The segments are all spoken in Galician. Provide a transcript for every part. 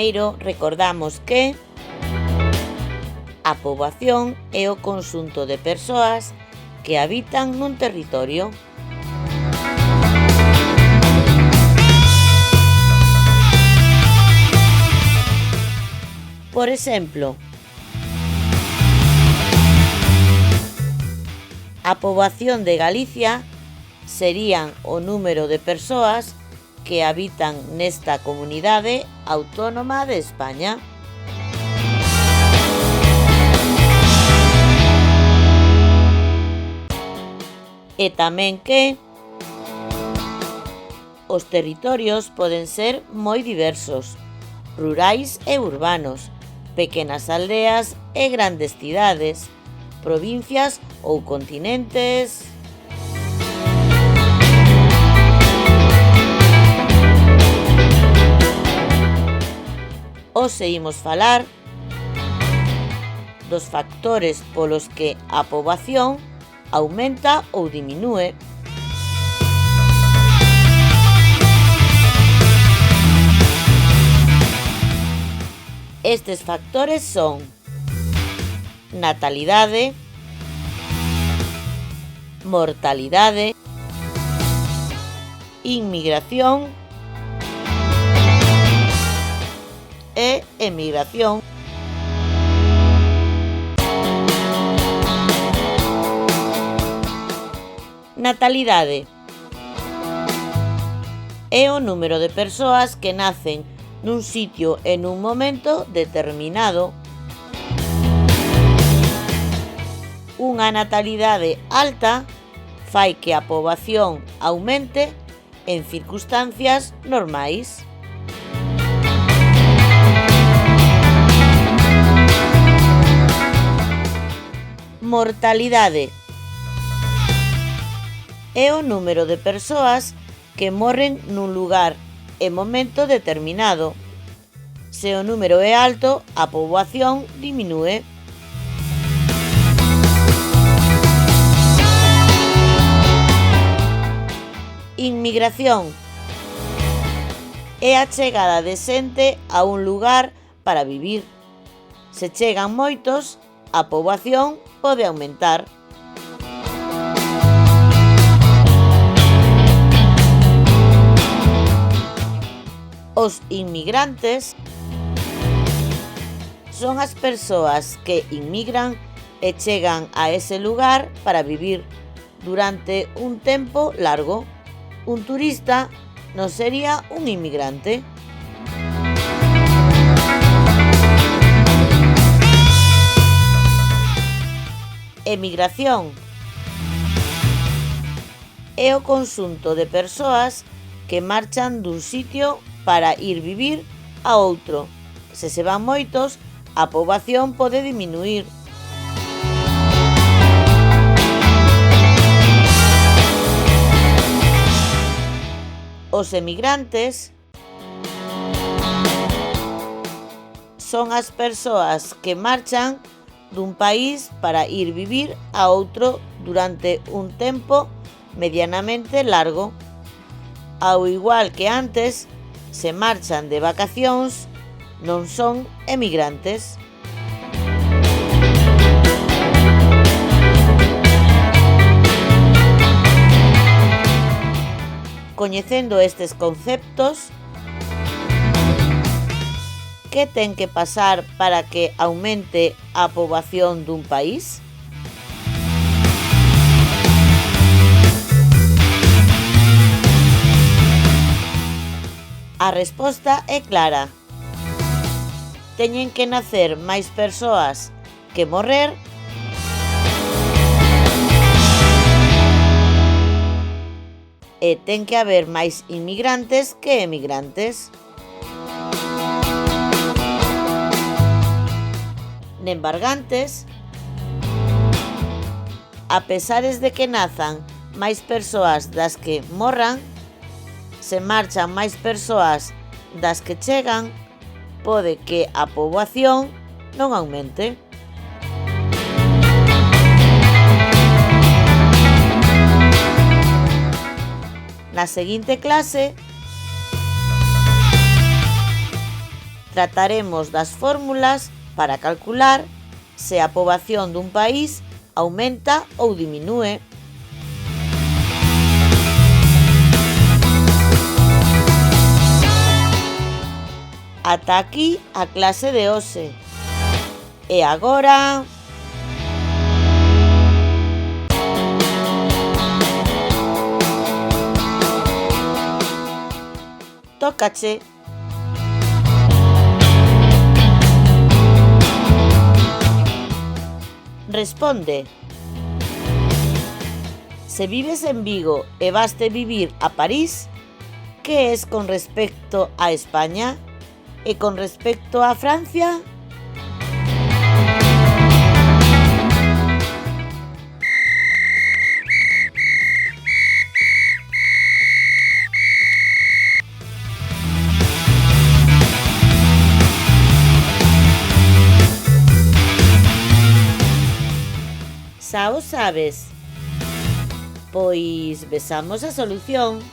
primeiro recordamos que a poboación é o conxunto de persoas que habitan nun territorio. Por exemplo, a poboación de Galicia serían o número de persoas que habitan nesta comunidade autónoma de España. E tamén que os territorios poden ser moi diversos, rurais e urbanos, pequenas aldeas e grandes cidades, provincias ou continentes. Hoxe imos falar dos factores polos que a poboación aumenta ou diminúe. Estes factores son natalidade, mortalidade, inmigración e emigración. Natalidade é o número de persoas que nacen nun sitio e nun momento determinado. Unha natalidade alta fai que a poboación aumente en circunstancias normais. Mortalidade é o número de persoas que morren nun lugar e momento determinado. Se o número é alto, a poboación diminúe. Inmigración é a chegada de xente a un lugar para vivir. Se chegan moitos, a poboación pode aumentar. Os inmigrantes son as persoas que inmigran e chegan a ese lugar para vivir durante un tempo largo. Un turista non sería un inmigrante. Emigración é o conxunto de persoas que marchan dun sitio para ir vivir a outro. Se se van moitos, a poboación pode diminuir. Os emigrantes son as persoas que marchan dun país para ir vivir a outro durante un tempo medianamente largo. Ao igual que antes, se marchan de vacacións, non son emigrantes. Coñecendo estes conceptos, que ten que pasar para que aumente a poboación dun país? A resposta é clara. Teñen que nacer máis persoas que morrer e ten que haber máis inmigrantes que emigrantes. Nembargantes, a pesares de que nazan máis persoas das que morran, se marchan máis persoas das que chegan, pode que a poboación non aumente. Na seguinte clase trataremos das fórmulas para calcular se a poboación dun país aumenta ou diminúe. Ata aquí a clase de hoxe. E agora... tócache. Responde. Se vives en Vigo e vaste vivir a París, que es con respecto a España e con respecto a Francia? Xa o sabes? Pois vexamos a solución.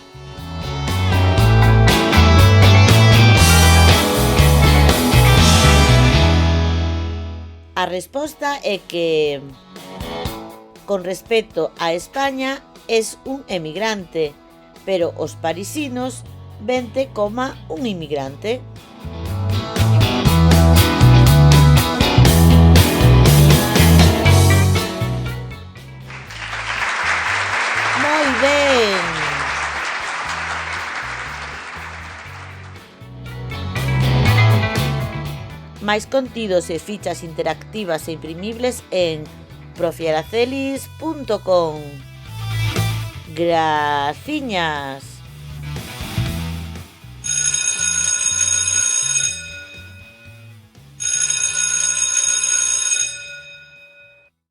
A resposta é que, con respecto a España, es un emigrante, pero os parisinos vente coma un inmigrante. Moi ben! Máis contidos e fichas interactivas e imprimibles en profiaracelis.com. Graciñas!